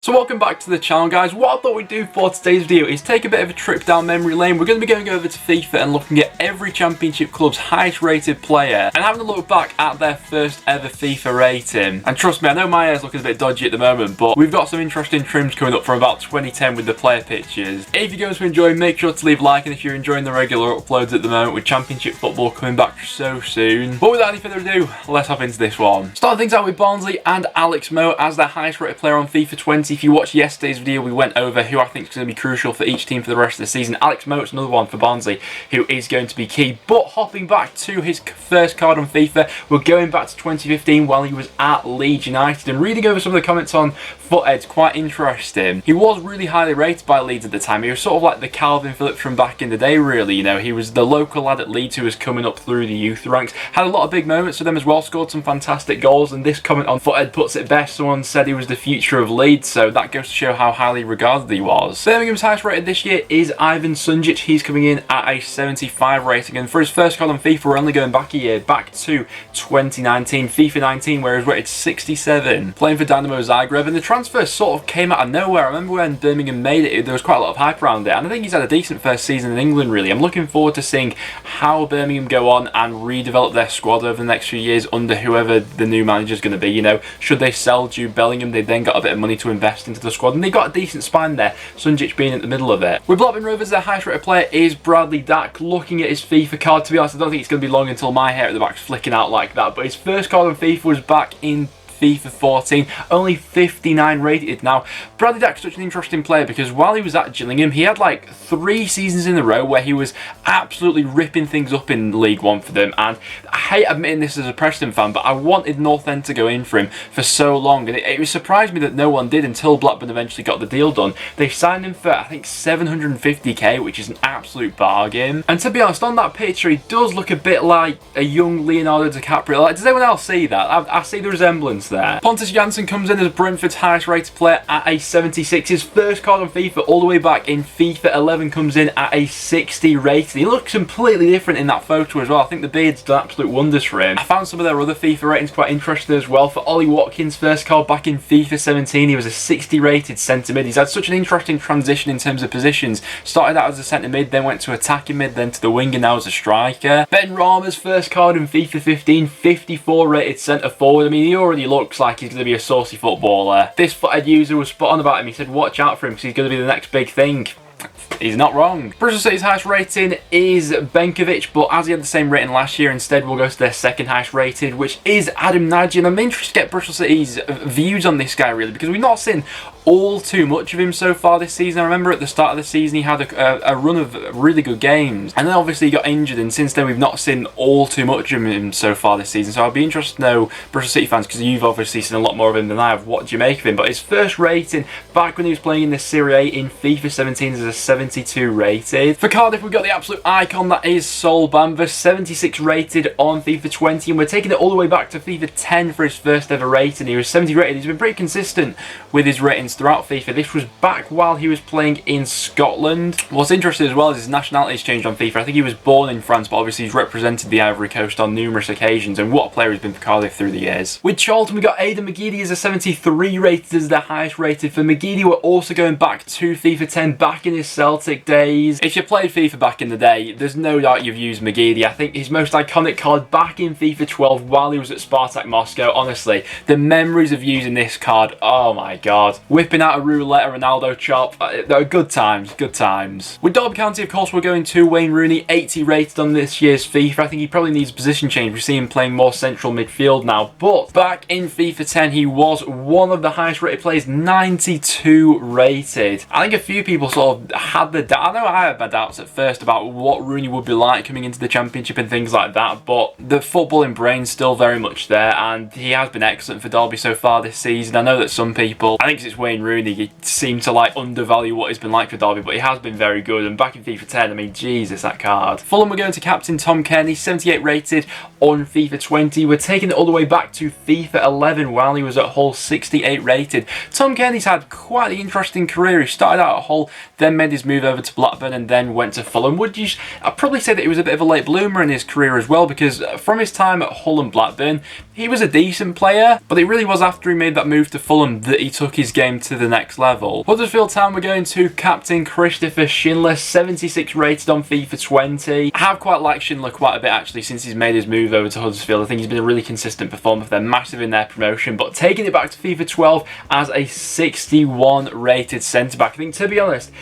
So welcome back to the channel, guys. What I thought we'd do for today's video is take a bit of a trip down memory lane. We're going to be going over to FIFA and looking at every championship club's highest rated player and having a look back at their first ever FIFA rating. And trust me, I know my hair's looking a bit dodgy at the moment, but we've got some interesting trims coming up from about 2010 with the player pictures. If you're going to enjoy, make sure to leave a like, and if you're enjoying the regular uploads at the moment with championship football coming back so soon. But without any further ado, let's hop into this one. Starting things out with Barnsley and Alex Moe as their highest rated player on FIFA 20. If you watched yesterday's video, we went over who I think is going to be crucial for each team for the rest of the season. Alex Moe is another one for Barnsley who is going to be key. But hopping back to his first card on FIFA, we're going back to 2015 while he was at Leeds United, and reading over some of the comments on Foothead's quite interesting. He was really highly rated by Leeds at the time. He was sort of like the Calvin Phillips from back in the day, really. You know, he was the local lad at Leeds who was coming up through the youth ranks. Had a lot of big moments for them as well, scored some fantastic goals, and this comment on Foothead puts it best. Someone said he was the future of Leeds, so that goes to show how highly regarded he was. Birmingham's highest rated this year is Ivan Sunjic. He's coming in at a 75 rating, and for his first card on FIFA, we're only going back a year, back to 2019, FIFA 19, where he was rated 67, playing for Dynamo Zagreb, and the transfer sort of came out of nowhere. I remember when Birmingham made it, there was quite a lot of hype around it, and I think he's had a decent first season in England, really. I'm looking forward to seeing how Birmingham go on and redevelop their squad over the next few years under whoever the new manager is going to be. You know, should they sell Jude Bellingham, they then got a bit of money to invest into the squad, and they got a decent spine there, Sunjic being at the middle of it. With Blackburn Rovers, their highest rated player is Bradley Dack. Looking at his FIFA card, to be honest, I don't think it's going to be long until my hair at the back's flicking out like that, but his first card on FIFA was back in FIFA 14, only 59 rated. Now, Bradley Dack's such an interesting player because while he was at Gillingham, he had like 3 seasons in a row where he was absolutely ripping things up in League One for them, and I hate admitting this as a Preston fan, but I wanted North End to go in for him for so long, and it surprised me that no one did until Blackburn eventually got the deal done. They signed him for, I think, 750k, which is an absolute bargain, and to be honest, on that picture, he does look a bit like a young Leonardo DiCaprio. Like, does anyone else see that? I see the resemblance there. Pontus Jansson comes in as Brentford's highest rated player at a 76. His first card on FIFA all the way back in FIFA 11 comes in at a 60 rated. He looks completely different in that photo as well. I think the beard's done absolute wonders for him. I found some of their other FIFA ratings quite interesting as well. For Ollie Watkins' first card back in FIFA 17, he was a 60 rated centre mid. He's had such an interesting transition in terms of positions. Started out as a centre mid, then went to attacking mid, then to the wing, and now as a striker. Benrahma's first card in FIFA 15, 54 rated centre forward. I mean, he already looks like he's going to be a saucy footballer. This Foothead user was spot on about him. He said watch out for him because he's going to be the next big thing. He's not wrong. Bristol City's highest rating is Benkovic, but as he had the same rating last year, instead we'll go to their second highest rated, which is Adam Nagy. And I'm interested to get Bristol City's views on this guy, really, because we've not seen all too much of him so far this season. I remember at the start of the season he had a run of really good games, and then obviously he got injured, and since then we've not seen all too much of him so far this season. So I'd be interested to know, Bristol City fans, because you've obviously seen a lot more of him than I have, what do you make of him? But his first rating back when he was playing in the Serie A in FIFA 17 is a 72 rated. For Cardiff, we've got the absolute icon that is Sol Bamba, 76 rated on FIFA 20, and we're taking it all the way back to FIFA 10 for his first ever rating. He was 70 rated. He's been pretty consistent with his ratings throughout FIFA. This was back while he was playing in Scotland. What's interesting as well is his nationality has changed on FIFA. I think he was born in France, but obviously he's represented the Ivory Coast on numerous occasions, and what a player he's been for Cardiff through the years. With Charlton, we got Aidan McGeady as a 73 rated as the highest rated. For McGeady, we're also going back to FIFA 10, back in his Celtic days. If you played FIFA back in the day, there's no doubt you've used McGeady. I think his most iconic card back in FIFA 12 while he was at Spartak Moscow. Honestly, the memories of using this card, oh my god. Whipping out a roulette, a Ronaldo chop, good times, good times. With Derby County, of course, we're going to Wayne Rooney, 80 rated on this year's FIFA. I think he probably needs a position change. We see him playing more central midfield now, but back in FIFA 10, he was one of the highest rated players, 92 rated. I think a few people sort of had the doubt. I know I had my doubts at first about what Rooney would be like coming into the championship and things like that, but the footballing brain's still very much there, and he has been excellent for Derby so far this season. I know that some people, I think it's Wayne Rooney, seem to like undervalue what he's been like for Derby, but he has been very good, and back in FIFA 10, I mean, Jesus, that card. Fulham, we're going to captain Tom Kenny, 78 rated on FIFA 20. We're taking it all the way back to FIFA 11 while he was at Hull, 68 rated. Tom Kenny's had quite an interesting career. He started out at Hull, then made his move over to Blackburn, and then went to Fulham. I'd probably say that he was a bit of a late bloomer in his career as well, because from his time at Hull and Blackburn, he was a decent player, but it really was after he made that move to Fulham that he took his game to the next level. Huddersfield Town, we're going to captain Christopher Schindler, 76 rated on FIFA 20. I have quite liked Schindler quite a bit actually since he's made his move over to Huddersfield. I think he's been a really consistent performer for them, massive in their promotion, but taking it back to FIFA 12 as a 61 rated centre-back. I think, to be honest,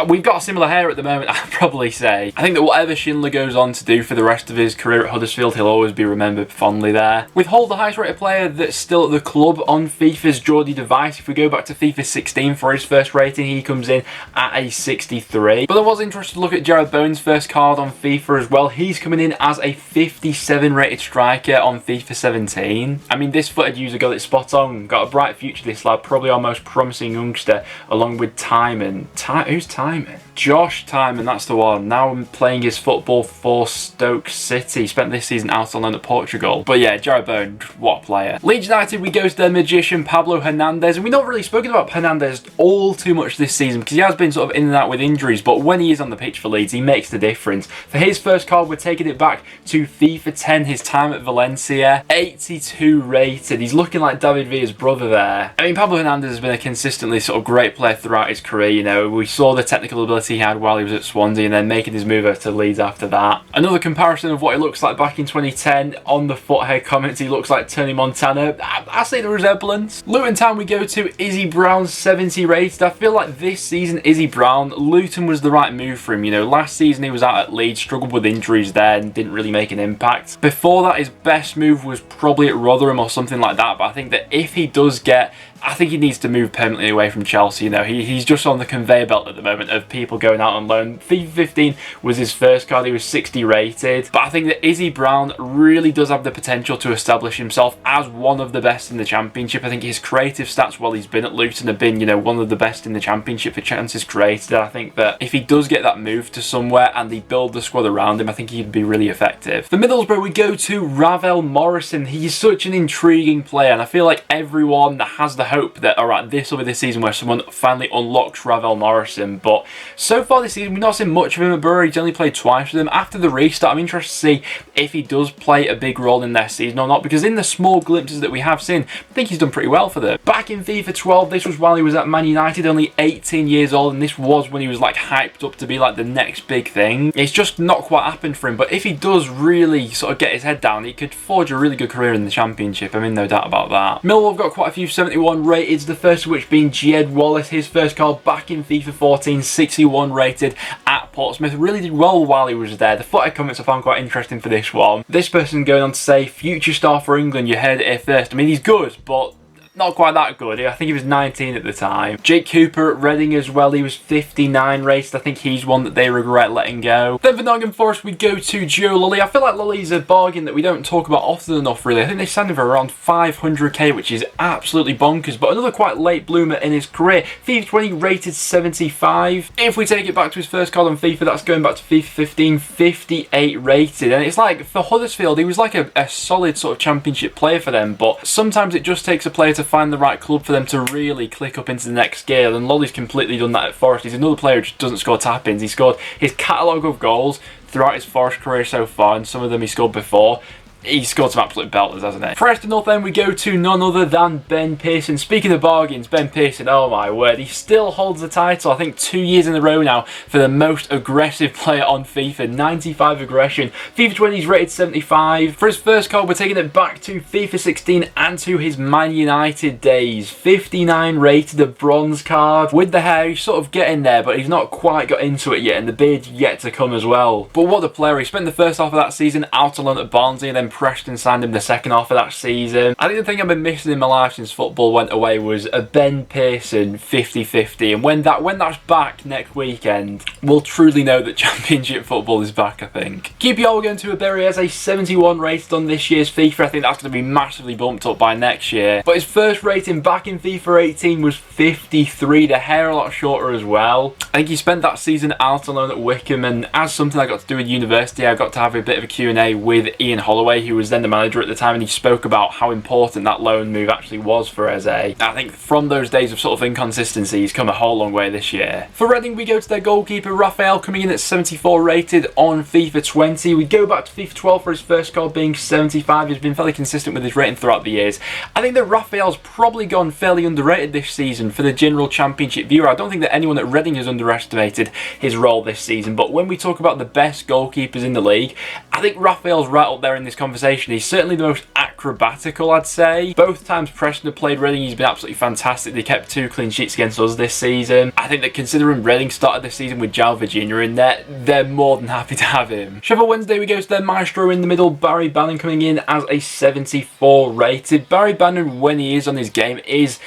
we've got similar hair at the moment, I'd probably say. I think that whatever Schindler goes on to do for the rest of his career at Huddersfield, he'll always be remembered fondly there. With Hull, the highest rated player that's still at the club on FIFA's Geordie device. If we go back to FIFA 16 for his first rating, he comes in at a 63. But I was interested to look at Jarrod Bowen's first card on FIFA as well. He's coming in as a 57 rated striker on FIFA 17. I mean, this footed user got it spot on. Got a bright future, this lad. Probably our most promising youngster, along with Timon. Who's Timon? Josh Timon, that's the one. Now I'm playing his football for Stoke City. Spent this season out on loan at Portugal. But yeah, Jarrod Bowen, what a player. Leeds United, we go to their magician Pablo Hernandez. And we've not really spoken about Hernandez all too much this season because he has been sort of in and out with injuries. But when he is on the pitch for Leeds, he makes the difference. For his first card, we're taking it back to FIFA 10, his time at Valencia. 82 rated. He's looking like David Villa's brother there. I mean, Pablo Hernandez has been a consistently sort of great player throughout his career. You know, we saw the technical ability he had while he was at Swansea and then making his move over to Leeds after that. Another comparison of what he looks like back in 2010 on the Foothead comments, he looks like Tony Montana. I see the resemblance. Luton Town, we go to Eze Brown, 70 rated. I feel like this season Eze Brown, Luton was the right move for him. You know, last season he was out at Leeds, struggled with injuries there and didn't really make an impact. Before that, his best move was probably at Rotherham or something like that, but I think that if he does get, I think he needs to move permanently away from Chelsea. You know, he's just on the conveyor belt at the moment of people going out on loan. FIFA 15 was his first card. He was 60 rated. But I think that Eze Brown really does have the potential to establish himself as one of the best in the Championship. I think his creative stats while he's been at Luton have been, you know, one of the best in the Championship for chances created. I think that if he does get that move to somewhere and they build the squad around him, I think he'd be really effective. For Middlesbrough, we go to Rafael Morrison. He's such an intriguing player, and I feel like everyone has the hope that, alright, this will be the season where someone finally unlocks Rafael Morrison. But so far this season, we've not seen much of him at Borough. He's only played twice with them. After the restart, I'm interested to see if he does play a big role in their season or not, because in the small glimpses that we have seen, I think he's done pretty well for them. Back in FIFA 12, this was while he was at Man United, only 18 years old, and this was when he was like hyped up to be like the next big thing. It's just not quite happened for him, but if he does really sort of get his head down, he could forge a really good career in the Championship. I'm in no doubt about that. Millwall have got quite a few 71 rated, the first of which being Jed Wallace. His first card back in FIFA 14, 61 rated at Portsmouth. Really did well while he was there. The footer comments I found quite interesting for this one. This person going on to say, future star for England, you heard it here first. I mean, he's good, but not quite that good. I think he was 19 at the time. Jake Cooper at Reading as well. He was 59 rated. I think he's one that they regret letting go. Then for Nottingham Forest, we go to Joe Lolley. I feel like Lolley's a bargain that we don't talk about often enough, really. I think they signed him for around 500k, which is absolutely bonkers. But another quite late bloomer in his career. FIFA 20 rated 75. If we take it back to his first card on FIFA, that's going back to FIFA 15, 58 rated. And it's like, for Huddersfield, he was like a solid sort of Championship player for them. But sometimes it just takes a player to find the right club for them to really click up into the next gear, and Lolley's completely done that at Forest. He's another player who just doesn't score tap-ins. He scored his catalogue of goals throughout his Forest career so far, and some of them he scored before. He's scored some absolute belters, hasn't he? Preston North End, we go to none other than Ben Pearson. Speaking of bargains, Ben Pearson, oh my word, he still holds the title, I think 2 years in a row now, for the most aggressive player on FIFA. 95 aggression. FIFA 20 is rated 75. For his first card, we're taking it back to FIFA 16 and to his Man United days. 59 rated, a bronze card. With the hair, he's sort of getting there, but he's not quite got into it yet, and the beard's yet to come as well. But what a player. He spent the first half of that season out on loan at Barnsley, and then Preston signed him the second half of that season. I think the thing I've been missing in my life since football went away was a Ben Pearson 50-50, and when that's back next weekend, we'll truly know that Championship football is back, I think. QPR, we're going to Pereira as a 71 rated on this year's FIFA. I think that's going to be massively bumped up by next year. But his first rating back in FIFA 18 was 53, the hair a lot shorter as well. I think he spent that season out on loan at Wickham, and as something I got to do with university, I got to have a bit of a Q&A with Ian Holloway, McGeady, who was then the manager at the time, and he spoke about how important that loan move actually was for Eze. I think from those days of sort of inconsistency, he's come a whole long way this year. For Reading, we go to their goalkeeper, Rafael, coming in at 74 rated on FIFA 20. We go back to FIFA 12 for his first goal being 75. He's been fairly consistent with his rating throughout the years. I think that Rafael's probably gone fairly underrated this season for the general Championship viewer. I don't think that anyone at Reading has underestimated his role this season, but when we talk about the best goalkeepers in the league, I think Rafael's right up there in this conversation. He's certainly the most acrobatical, I'd say. Both times Preston have played Reading, he's been absolutely fantastic. They kept 2 clean sheets against us this season. I think that considering Reading started this season with João Virginia in there, they're more than happy to have him. Sheffield Wednesday, we go to their maestro in the middle, Barry Bannan, coming in as a 74 rated. Barry Bannan, when he is on his game, he's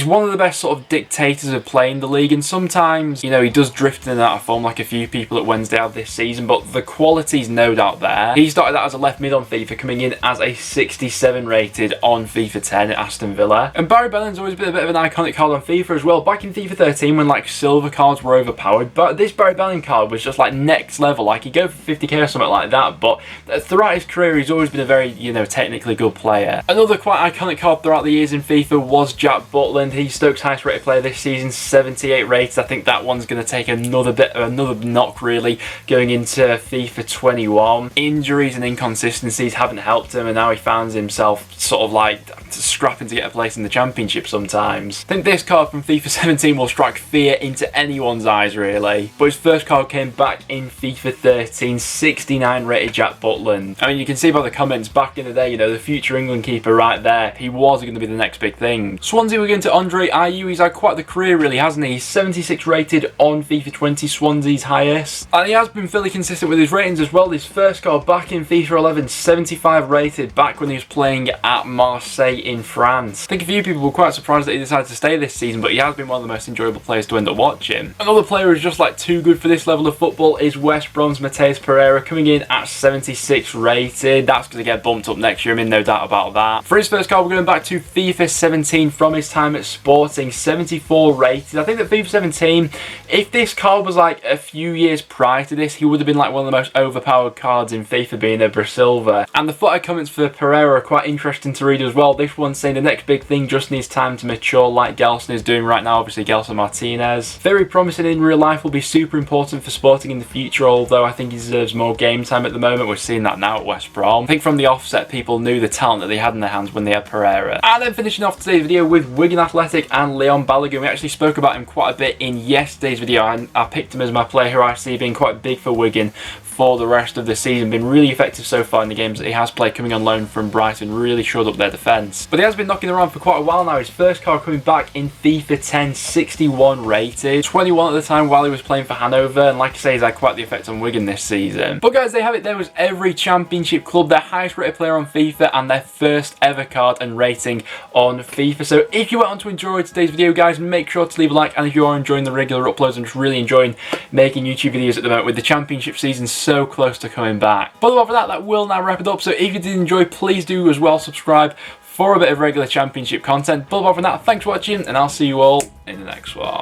one of the best sort of dictators of playing the league, and sometimes, you know, he does drift in and out of form like a few people at Wednesday have this season, but the quality's no doubt there. He started out as a left mid on FIFA, coming in as a 67 rated on FIFA 10 at Aston Villa. And Barry Bannon's always been a bit of an iconic card on FIFA as well. Back in FIFA 13 when like silver cards were overpowered, but this Barry Bannon card was just like next level. Like he'd go for 50k or something like that, but throughout his career he's always been a very, you know, technically good player. Another quite iconic card throughout the years in FIFA was Jack Butland. He's Stoke's highest rated player this season, 78 rated. I think that one's going to take another knock really going into FIFA 21. Injuries and inconsistencies haven't helped him, and now he finds himself sort of like scrapping to get a place in the Championship sometimes. I think this card from FIFA 17 will strike fear into anyone's eyes really, but his first card came back in FIFA 13, 69 rated Jack Butland. I mean, you can see by the comments back in the day, you know, the future England keeper right there, he was going to be the next big thing. Swansea, we're going to Andre Ayew. He's had quite the career really, hasn't he? He's 76 rated on FIFA 20, Swansea's highest, and he has been fairly consistent with his ratings as well. His first card back in FIFA 11, 75 rated, back when he was playing at Marseille in France. I think a few people were quite surprised that he decided to stay this season, but he has been one of the most enjoyable players to end up watching. Another player who's just like too good for this level of football is West Brom's Matheus Pereira, coming in at 76 rated. That's going to get bumped up next year, I mean, no doubt about that. For his first card, we're going back to FIFA 17 from his time at Sporting, 74 rated. I think that FIFA 17, if this card was like a few years prior to this, he would have been like one of the most overpowered cards in FIFA, being a Brasilva. And the footer comments for Pereira are quite interesting to read as well. This one's saying the next big thing just needs time to mature, like Gelson is doing right now, obviously Gelson Martinez. Very promising in real life, will be super important for Sporting in the future, although I think he deserves more game time at the moment. We're seeing that now at West Brom. I think from the offset, people knew the talent that they had in their hands when they had Pereira. And then finishing off today's video with Wigan Athletic and Leon Balogun. We actually spoke about him quite a bit in yesterday's video, and I picked him as my player who I see being quite big for Wigan for the rest of the season. Been really effective so far in the games that he has played, coming on loan from Brighton, really shored up their defence. But he has been knocking around for quite a while now. His first card coming back in FIFA 10, 61 rated, 21 at the time while he was playing for Hanover, and like I say, he's had quite the effect on Wigan this season. But guys, there you have it. There was every Championship club, their highest rated player on FIFA, and their first ever card and rating on FIFA. So if you went on to enjoy today's video, guys, make sure to leave a like, and if you are enjoying the regular uploads, I'm just really enjoying making YouTube videos at the moment with the Championship season so close to coming back. But other than that will now wrap it up. So if you did enjoy, please do as well subscribe for a bit of regular Championship content. But other than that, thanks for watching, and I'll see you all in the next one.